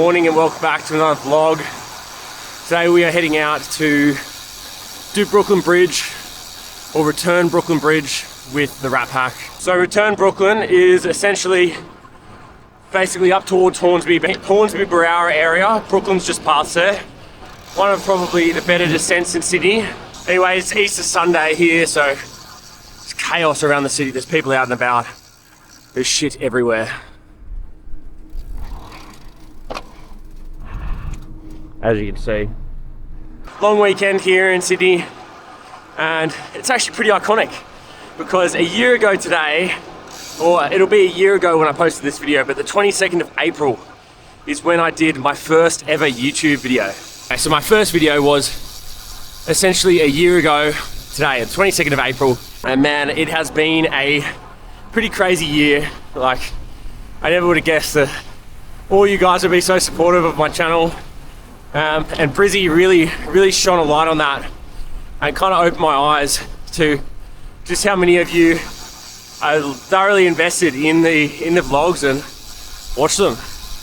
morning and welcome back to another vlog. Today we are heading out to do Brooklyn Bridge, or return Brooklyn Bridge with the Rat Pack. So return Brooklyn is essentially basically up towards Hornsby Barrow area. Brooklyn's just past there. One of probably the better descents in Sydney. Anyway, it's Easter Sunday here, so there's chaos around the city. There's people out and about. There's shit everywhere. As you can see. Long weekend here in Sydney, and it's actually pretty iconic because a year ago today, or it'll be a year ago when I posted this video, but the 22nd of April is when I did my first ever YouTube video. Okay, so my first video was essentially a year ago today, the 22nd of April, and man, it has been a pretty crazy year. Like, I never would have guessed that all you guys would be so supportive of my channel. And Brizzy really shone a light on that and kind of opened my eyes to just how many of you are thoroughly invested in the vlogs and watch them,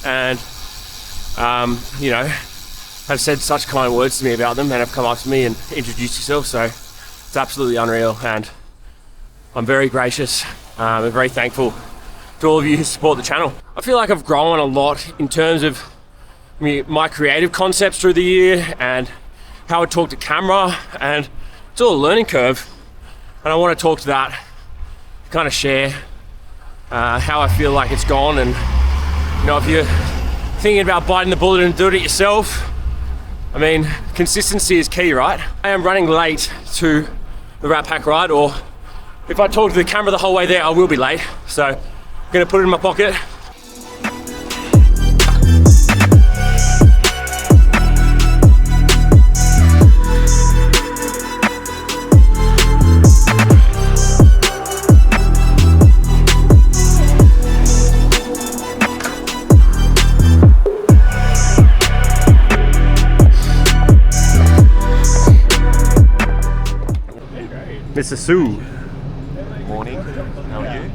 and you know, have said such kind words to me about them and have come up to me and introduced yourself. So it's absolutely unreal, and I'm very gracious and very thankful to all of you who support the channel. I feel like I've grown a lot in terms of my creative concepts through the year and how I talk to camera, and it's all a learning curve, and I want to talk to that, kind of share how I feel like it's gone. And you know, if you're thinking about biting the bullet and doing it yourself, I mean, consistency is key, right? I am running late to the Rat Pack ride, or if I talk to the camera the whole way there, I will be late, so I'm gonna put it in my pocket. Mr. Sue. Morning, how are you?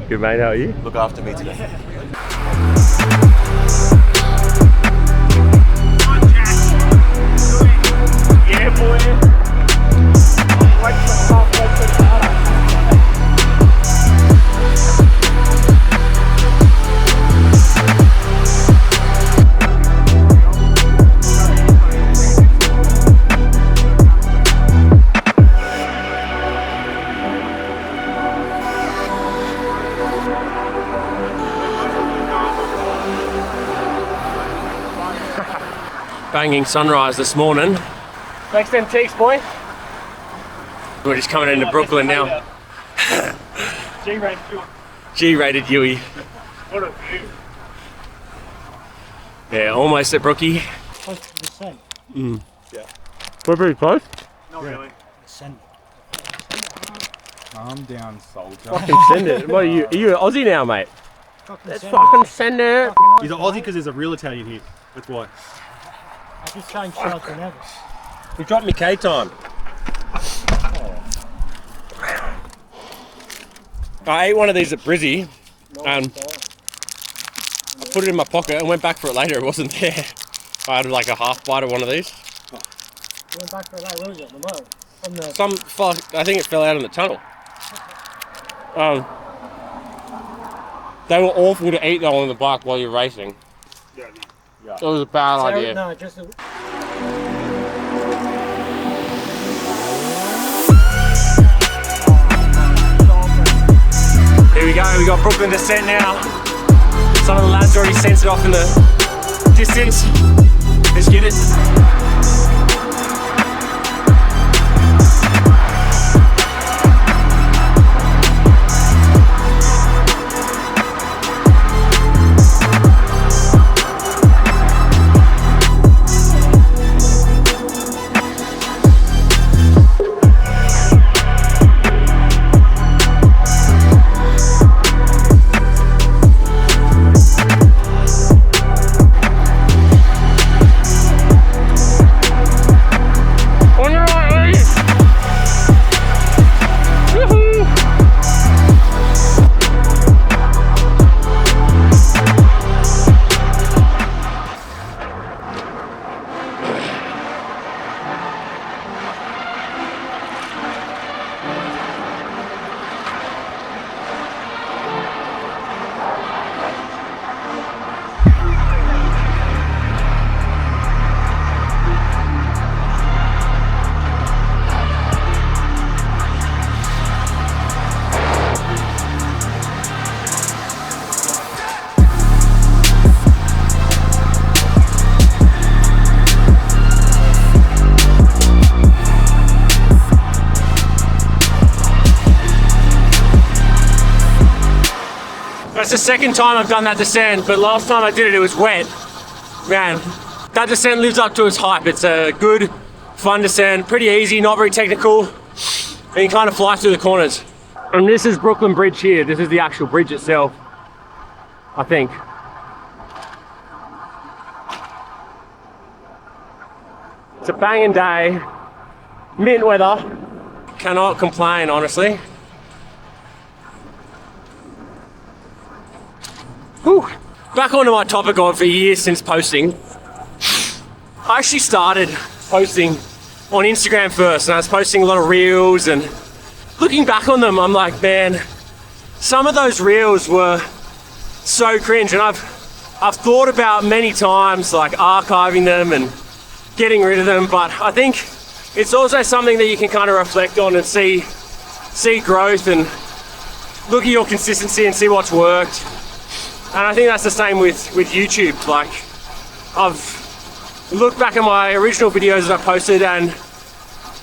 Good mate, how are you? Look after me today. Yeah, boy. Banging sunrise this morning. Thanks them cheeks, boy. We're just coming into Brooklyn now. G-rated Yui. What a view. Yeah, almost at Brookie. Close to the sun. Yeah. We're pretty close. Not really. Send. Calm down, soldier. Fucking send it. What are you an Aussie now, mate? Let's send fucking send it. He's an Aussie because there's a real Italian here. That's why. I just changed shells and others. We dropped me K time. I ate one of these at Brizzy and I put it in my pocket and went back for it later. It wasn't there. I had like a half bite of one of these. You went back for a late, where was it? The road? From the... Some fuck, I think it fell out in the tunnel. They were awful to eat though on the bike while you're racing. It was a bad idea. No, just a... Here we go, we got Brooklyn descent now. Some of the lads already sent it off in the distance. Let's get it. That's the second time I've done that descent, but last time I did it, it was wet. Man, that descent lives up to its hype. It's a good, fun descent, pretty easy, not very technical, and you kind of fly through the corners. And this is Brooklyn Bridge here. This is the actual bridge itself, I think. It's a banging day, mint weather. Cannot complain, honestly. Whew. Back onto my topic of for years since posting. I actually started posting on Instagram first, and I was posting a lot of reels, and looking back on them, I'm like, man, some of those reels were so cringe, and I've thought about many times like archiving them and getting rid of them, but I think it's also something that you can kind of reflect on and see growth and look at your consistency and see what's worked. And I think that's the same with YouTube. Like, I've looked back at my original videos that I posted, and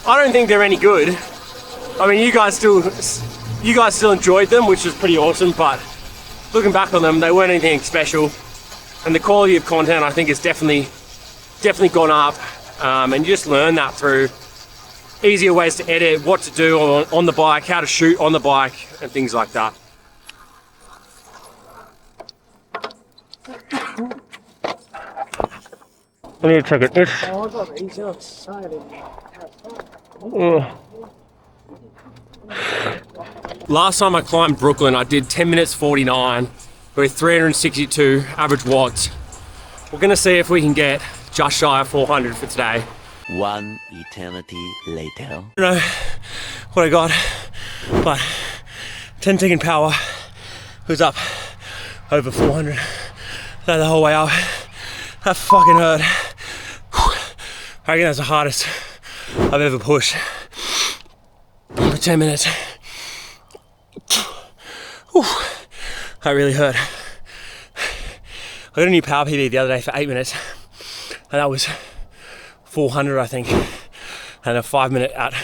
I don't think they're any good. I mean, you guys still enjoyed them, which was pretty awesome, but looking back on them, they weren't anything special. And the quality of content, I think, has definitely gone up. And you just learn that through easier ways to edit, what to do on the bike, how to shoot on the bike, and things like that. I need to check it. Oh, I got these outside. Last time I climbed Brooklyn, I did 10 minutes 49 with 362 average watts. We're gonna see if we can get just shy of 400 for today. One eternity later. I don't know what I got, but 10 second power was up over 400 the whole way up. That fucking hurt. I reckon that's the hardest I've ever pushed for 10 minutes. That really hurt. I got a new power PB the other day for 8 minutes, and that was 400, I think, and a 5 minute at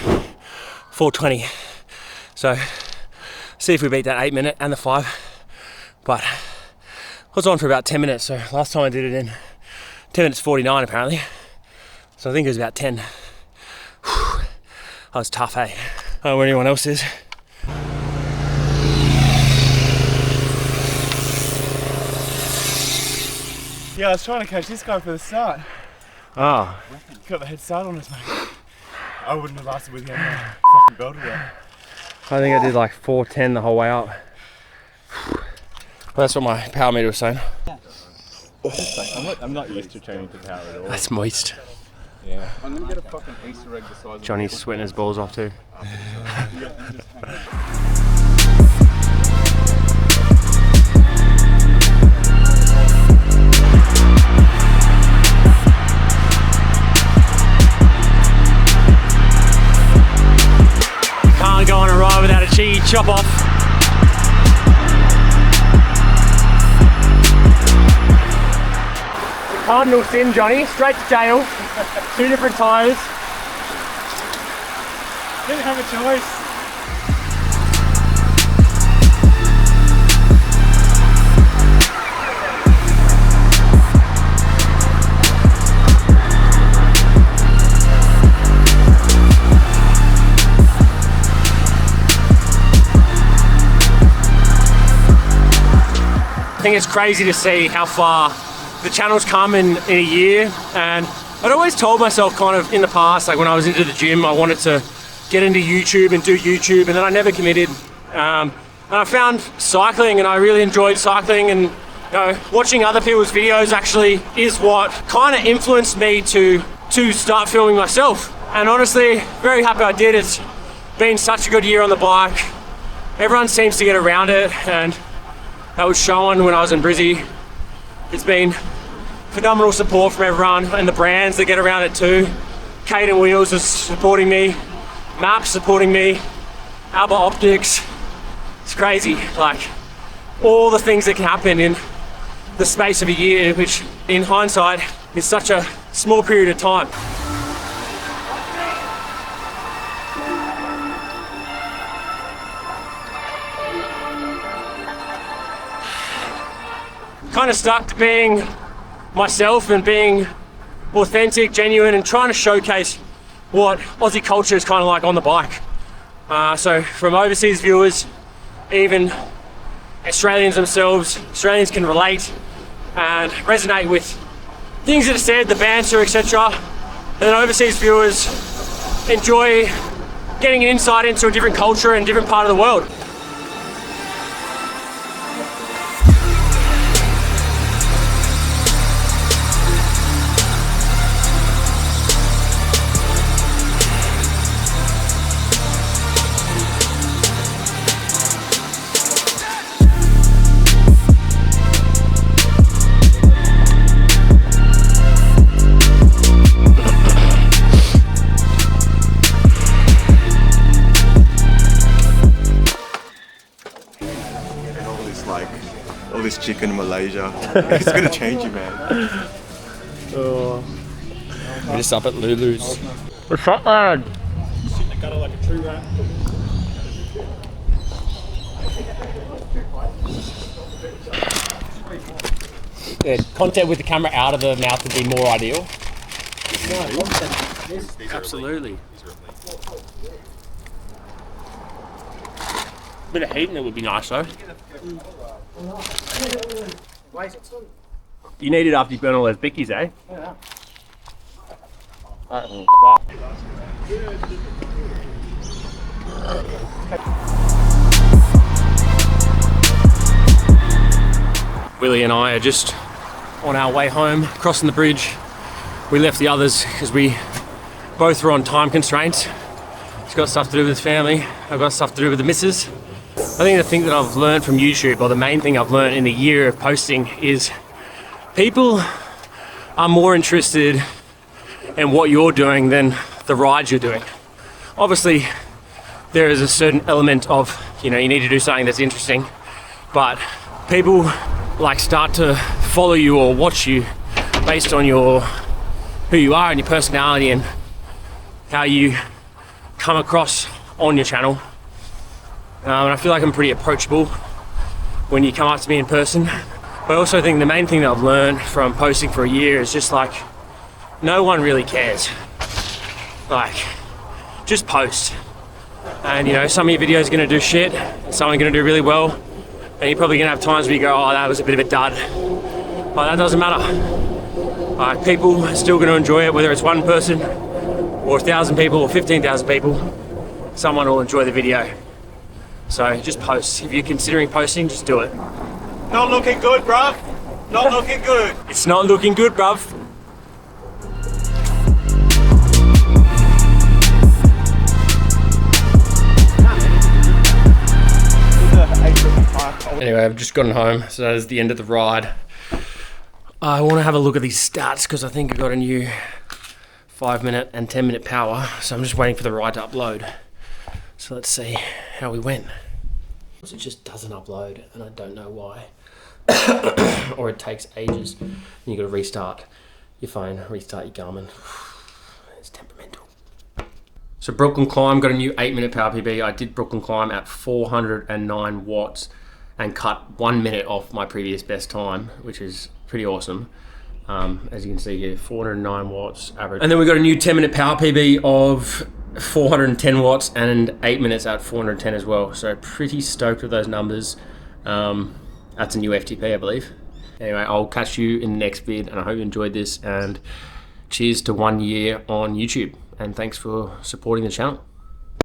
420. So see if we beat that 8 minute and the 5. But I was on for about 10 minutes, so last time I did it in 10 minutes 49 apparently. So I think it was about 10. That was tough, hey? I don't know where anyone else is. Yeah, I was trying to catch this guy for the start. Oh. Got the head start on us, mate. I wouldn't have lasted with him. Fucking belted it. I think I did like 410 the whole way up. That's what my power meter was saying. I'm not used to training to power at all. That's moist. Yeah. I'm gonna get a fucking Easter egg the size of Johnny's sweating his balls off too. Can't go on a ride without a cheeky chop off. Cardinal sin, Johnny. Straight to jail. 2 different tyres. Didn't have a choice. I think it's crazy to see how far the channel's come in a year, and I'd always told myself kind of in the past, like when I was into the gym, I wanted to get into YouTube and do YouTube, and then I never committed. And I found cycling, and I really enjoyed cycling, and you know, watching other people's videos actually is what kind of influenced me to start filming myself. And honestly, very happy I did. It's been such a good year on the bike. Everyone seems to get around it, and that was shown when I was in Brizzy. It's been phenomenal support from everyone and the brands that get around it too. Caden Wheels is supporting me, Maps supporting me, Alba Optics. It's crazy, like all the things that can happen in the space of a year, which in hindsight is such a small period of time. kind of stuck to being myself and being authentic, genuine, and trying to showcase what Aussie culture is kind of like on the bike. So from overseas viewers, even Australians themselves, Australians can relate and resonate with things that are said, the banter, etc. And then overseas viewers enjoy getting an insight into a different culture and different part of the world. All this chicken in Malaysia, it's gonna change you, man. We're just up at Lulu's. What's up, lad? Sit in the gutter like a tree rat. Yeah, contact with the camera out of the mouth would be more ideal. Absolutely. Bit of heat in it would be nice though. You need it after you burn all those bickies, eh? Yeah. Willie and I are just on our way home, crossing the bridge. We left the others because we both were on time constraints. He's got stuff to do with his family. I've got stuff to do with the missus. I think the thing that I've learned from YouTube, or the main thing I've learned in the year of posting, is people are more interested in what you're doing than the rides you're doing. Obviously, there is a certain element of, you need to do something that's interesting, but people start to follow you or watch you based on who you are and your personality and how you come across on your channel. And I feel like I'm pretty approachable when you come up to me in person. But I also think the main thing that I've learned from posting for a year is just no one really cares. Just post. And some of your videos are gonna do shit, some are gonna do really well, and you're probably gonna have times where you go, oh, that was a bit of a dud. But that doesn't matter. People are still gonna enjoy it, whether it's one person, or 1,000 people, or 15,000 people, someone will enjoy the video. So just post. If you're considering posting, just do it. Not looking good, bruv. Not looking good. It's not looking good, bruv. Anyway, I've just gotten home, so that is the end of the ride. I want to have a look at these stats because I think I got a new 5-minute and 10-minute power, so I'm just waiting for the ride to upload. So let's see how we went. It just doesn't upload, and I don't know why. Or it takes ages, and you got to restart your phone, restart your Garmin. It's temperamental. So Brooklyn Climb got a new 8-minute power PB. I did Brooklyn Climb at 409 watts and cut 1 minute off my previous best time, which is pretty awesome. As you can see here, 409 watts average. And then we got a new 10-minute power PB of 410 watts and 8 minutes at 410 as well. So pretty stoked with those numbers. That's a new FTP, I believe. Anyway, I'll catch you in the next vid, and I hope you enjoyed this, and cheers to 1 year on YouTube, and thanks for supporting the channel.